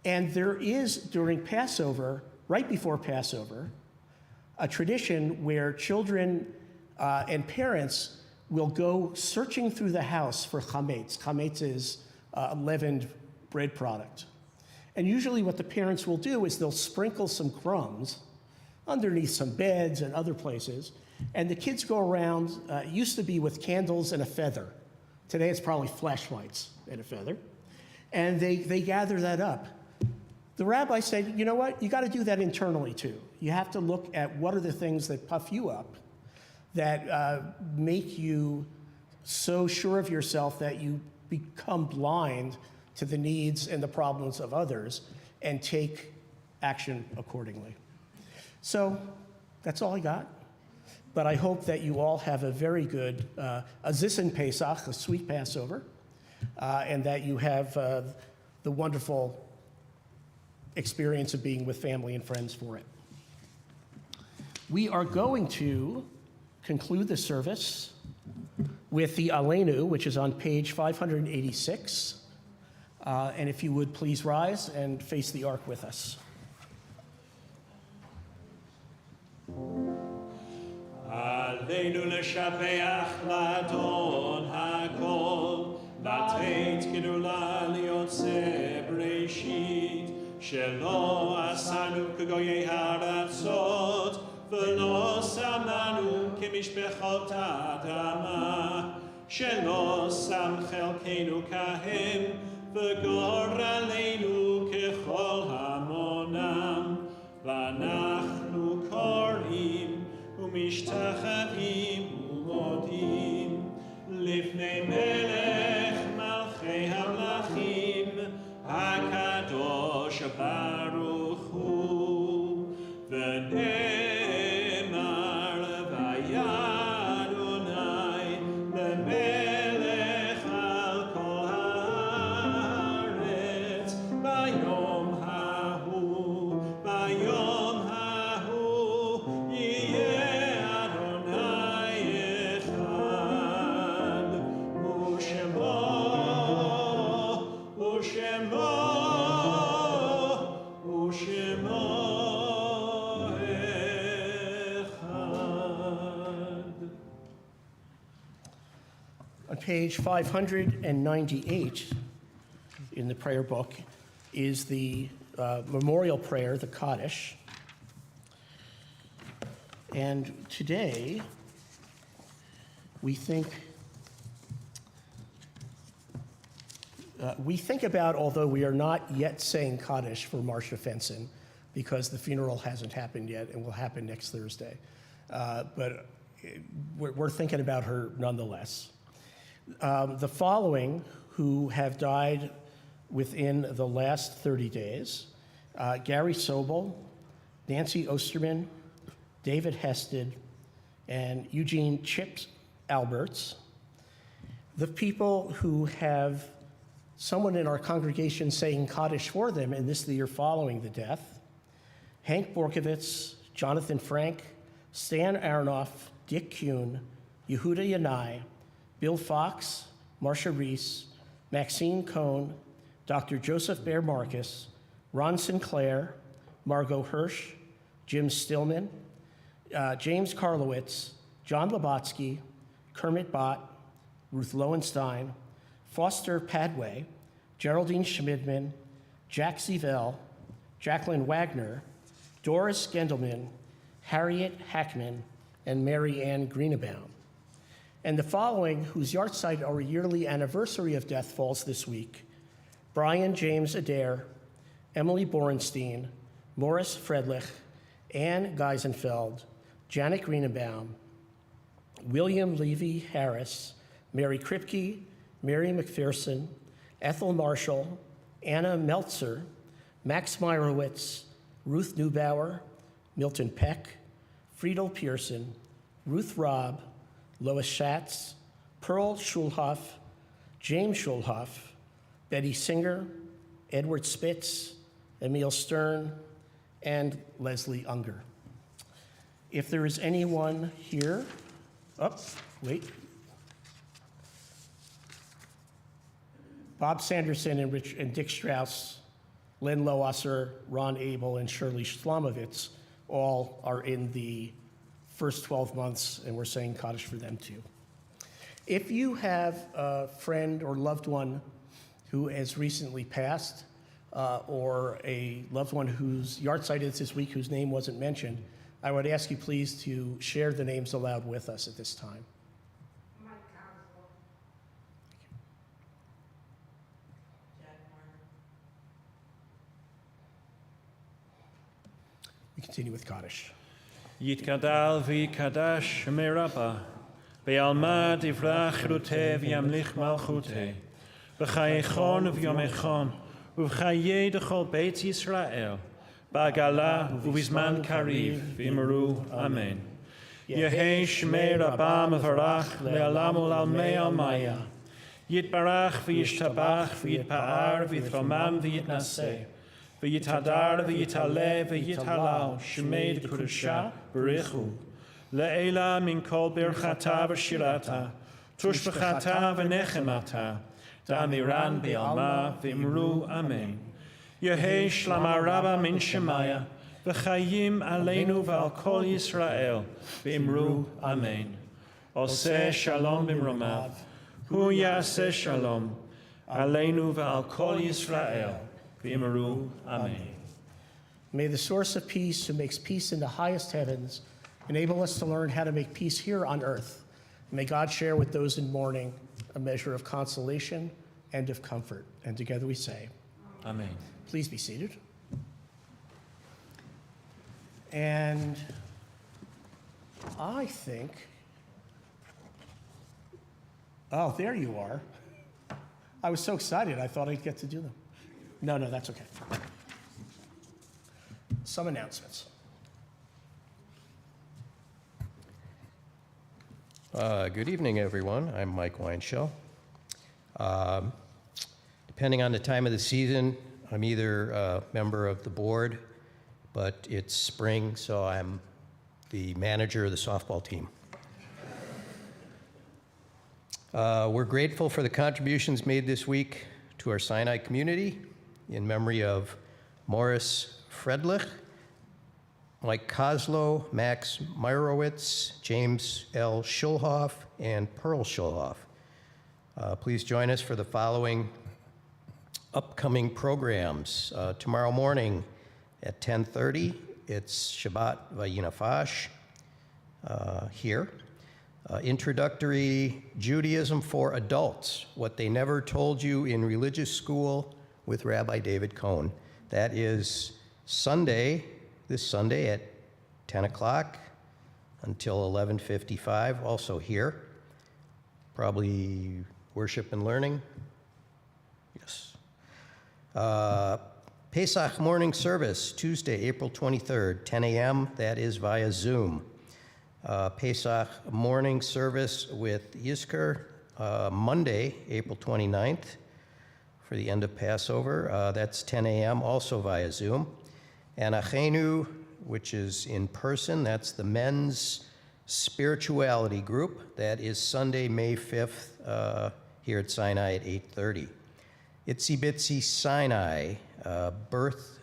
And there is, during Passover, right before Passover, a tradition where children and parents will go searching through the house for chametz. Chametz is a leavened bread product. And usually what the parents will do is they'll sprinkle some crumbs underneath some beds and other places, and the kids go around, it used to be with candles and a feather. Today it's probably flashlights and a feather. And they gather that up. The rabbi said, you know what, you got to do that internally too. You have to look at what are the things that puff you up, that make you so sure of yourself that you become blind to the needs and the problems of others and take action accordingly. So that's all I got. But I hope that you all have a very good Aziz Pesach, a sweet Passover, and that you have the wonderful experience of being with family and friends for it. We are going to conclude the service with the Aleinu, which is on page 586. And if you would please rise and face the ark with us. עלינו לשבח לאדון הכל, לתת גדולה ליוצא בראשית, שלא עשנו כגויי הארצות, ולא שמנו כמשפחות האדמה, שלא שם חלקנו כהם, וגורלנו ככל המונם, ואנחנו קוראים ומשתחווים ומודים לפני מלך מלכי המלכים הקדוש ברוך הוא, ונאמר והיה אדוני למלך על כל הארץ ביום ההוא, ביום ההוא יהיה אדוני אחד, ושמו On page 598 in the prayer book is the memorial prayer, the Kaddish. And today, we think about, although we are not yet saying Kaddish for Marcia Fenson, because the funeral hasn't happened yet and will happen next Thursday. But we're thinking about her nonetheless. The following who have died within the last 30 days, Gary Sobel, Nancy Osterman, David Hested, and Eugene Chips Alberts. The people who have someone in our congregation saying Kaddish for them, and this is the year following the death, Hank Borkovitz, Jonathan Frank, Stan Aronoff, Dick Kuhn, Yehuda Yanai, Bill Fox, Marcia Reese, Maxine Cohn, Dr. Joseph Bear Marcus, Ron Sinclair, Margot Hirsch, Jim Stillman, James Karlowitz, John Labotsky, Kermit Bott, Ruth Lowenstein, Foster Padway, Geraldine Schmidman, Jack Zevell, Jacqueline Wagner, Doris Gendelman, Harriet Hackman, and Mary Ann Greenebaum. And the following, whose yahrzeit or yearly anniversary of death falls this week: Brian James Adair, Emily Borenstein, Morris Fredlich, Ann Geisenfeld, Janet Greenebaum, William Levy Harris, Mary Kripke, Mary McPherson, Ethel Marshall, Anna Meltzer, Max Meyerowitz, Ruth Neubauer, Milton Peck, Friedel Pearson, Ruth Robb, Lois Schatz, Pearl Schulhoff, James Schulhoff, Betty Singer, Edward Spitz, Emil Stern, and Leslie Unger. If there is anyone here, Bob Sanderson and Dick Strauss, Len Loesser, Ron Abel, and Shirley Schlamovitz all are in the first 12 months, and we're saying Kaddish for them too. If you have a friend or loved one who has recently passed, or a loved one whose yahrzeit is this week whose name wasn't mentioned, I would ask you please to share the names aloud with us at this time. We continue with Kaddish. Yitkadal v'yikadash merabah, ve'alma divrach chiruteh v'yamlich malchuteh, v'chayechon v'yomechon, v'chayeh dechol beit Yisrael, ba'gala u'vizman kariv v'imru amen. Yehei shmei rabah mevarach le'alam u'lalmei almaya, yitbarach v'yishtabach v'yitpa'ar v'yitromam v'yitnaseh, v'yitadar v'yitaleh v'yithalal shmei d'kurusha b'richu le'ela min kol birchata v'shirata tushbechata v'nechemata da'amiran be'alma v'imru amen. Yehei shlama rabba min shemaya v'chayim aleinu v'al kol Yisrael v'imru amen. Oseh shalom b'mromav hu yaseh shalom aleinu v'al kol Yisrael v'imru amen. May the source of peace, who makes peace in the highest heavens, enable us to learn how to make peace here on earth. May God share with those in mourning a measure of consolation and of comfort. And together we say, Amen. Please be seated. And I think, oh, there you are. I was so excited, I thought I'd get to do them. No, that's okay. Some announcements. Good evening, everyone. I'm Mike Weinshell. Depending on the time of the season, I'm either a member of the board, but it's spring, so I'm the manager of the softball team. We're grateful for the contributions made this week to our Sinai community in memory of Morris Fredlich, Mike Kozlow, Max Meyerowitz, James L. Schulhoff, and Pearl Schulhoff. Please join us for the following upcoming programs. Tomorrow morning at 10:30, it's Shabbat Vayinafash here. Introductory Judaism for Adults, What They Never Told You in Religious School with Rabbi David Cohn. That is this Sunday at 10 o'clock until 11:55, also here. Probably worship and learning. Yes. Pesach morning service, Tuesday, April 23rd, 10 a.m. That is via Zoom. Pesach morning service with Yizkor, Monday, April 29th, for the end of Passover. That's 10 a.m., also via Zoom. And Achenu, which is in person, that's the men's spirituality group. That is Sunday, May 5th, here at Sinai at 8:30. Itsy Bitsy Sinai, birth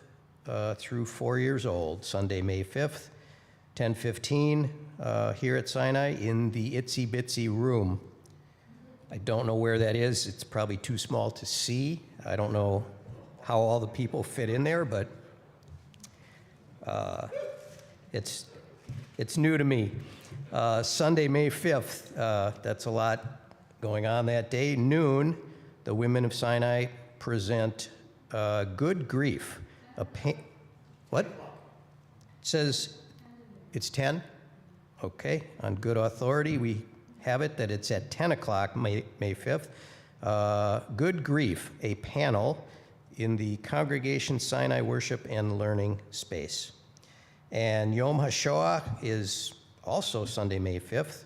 through 4 years old, Sunday, May 5th, 10:15, here at Sinai in the Itsy Bitsy room. I don't know where that is. It's probably too small to see. I don't know how all the people fit in there, but it's new to me. Sunday, May 5th, that's a lot going on that day. Noon, the women of Sinai present Good Grief. What? It says it's 10? Okay, on good authority, we have it that it's at 10 o'clock, May 5th. Good Grief, a panel in the Congregation Sinai Worship and Learning Space. And Yom HaShoah is also Sunday, May 5th,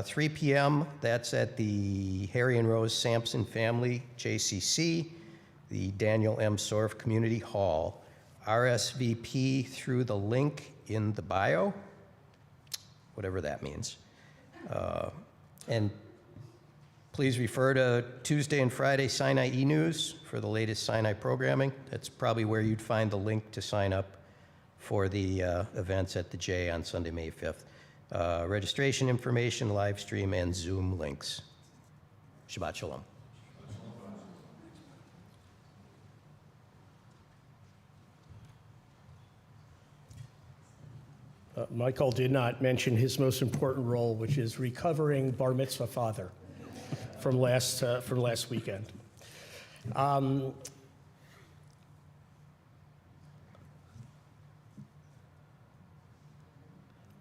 3 p.m. That's at the Harry and Rose Sampson Family, JCC, the Daniel M. Sorf Community Hall. RSVP through the link in the bio, whatever that means. And please refer to Tuesday and Friday Sinai e-News for the latest Sinai programming. That's probably where you'd find the link to sign up for the events at the J on Sunday, May 5th. Registration information, live stream, and Zoom links. Shabbat Shalom. Michael did not mention his most important role, which is recovering bar mitzvah father from last weekend.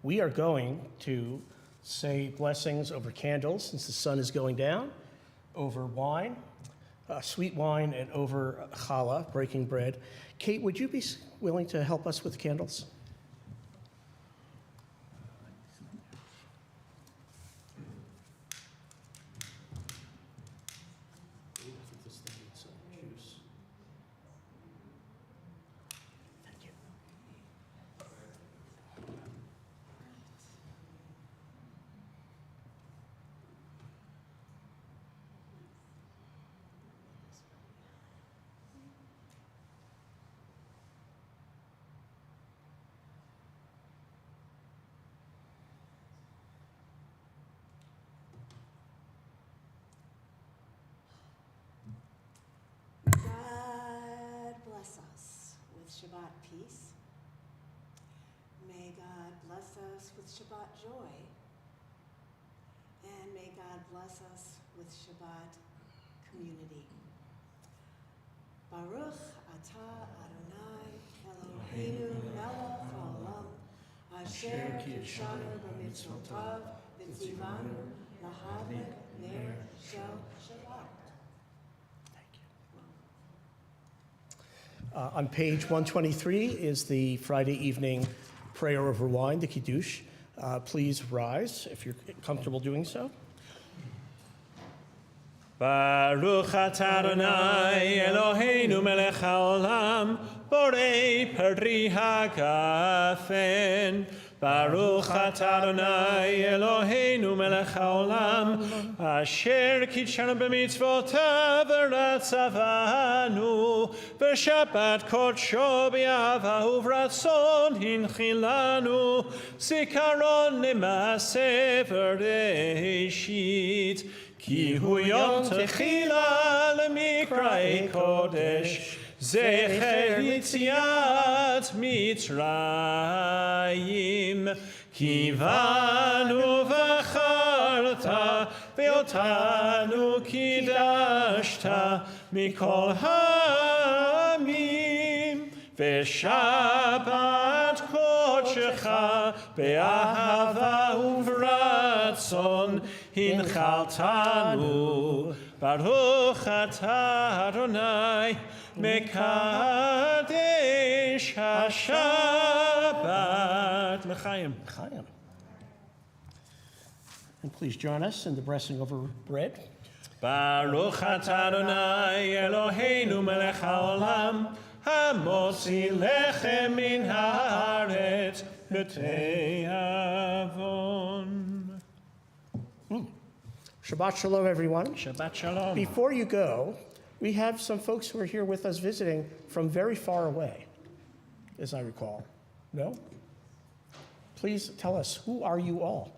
We are going to say blessings over candles since the sun is going down, over wine, sweet wine, and over challah, breaking bread. Kate, would you be willing to help us with candles? Shabbat peace. May God bless us with Shabbat joy. And may God bless us with Shabbat community. Baruch atah Adonai Eloheinu melech haolam asher kidshanu b'mitzvotav v'tzivanu lahadlik ner shel Shabbat. On page 123 is the Friday evening prayer over wine, the Kiddush. Please rise if you're comfortable doing so. Baruch atah Adonai Eloheinu melech haolam borei peri hagafen. Baruch atah Adonai Eloheinu melech haolam asher kidshanu b'mitzvotav v'ratzavanu v'shabbat kodsho b'yahava uvratzon hinchilanu zikaron lema'aseh v'reishit ki hu yom techila lemikra'ei kodesh Zecher Yitziat Mitzrayim Kivanu v'charta Ve'otanu kidashta Mikol ha'amim Ve'shabbat kodshecha Be'ahava uvratzon Hinchaltanu Baruch atah Adonai Mekadesh HaShabbat. L'chaim. Chaim. And please join us in the blessing over bread. Baruch atah Adonai Eloheinu melech haolam המוציא לחם מן הארץ בתיאבון. Shabbat Shalom, everyone. Shabbat Shalom. Before you go, we have some folks who are here with us visiting from very far away, as I recall. No? Please tell us, who are you all?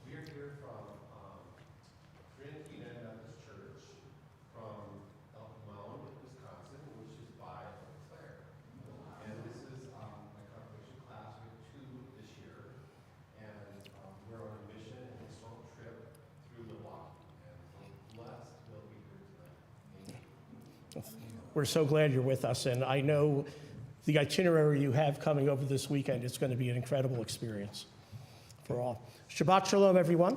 We are here from Trinity Methodist Church from Elk Mound, Wisconsin, which is by Claire. And this is my congregation class. We have 2 this year. And we're on a mission and historical trip through Milwaukee. And we're blessed to be able to be here tonight. We're so glad you're with us, and I know the itinerary you have coming over this weekend is going to be an incredible experience for all. Shabbat Shalom, everyone.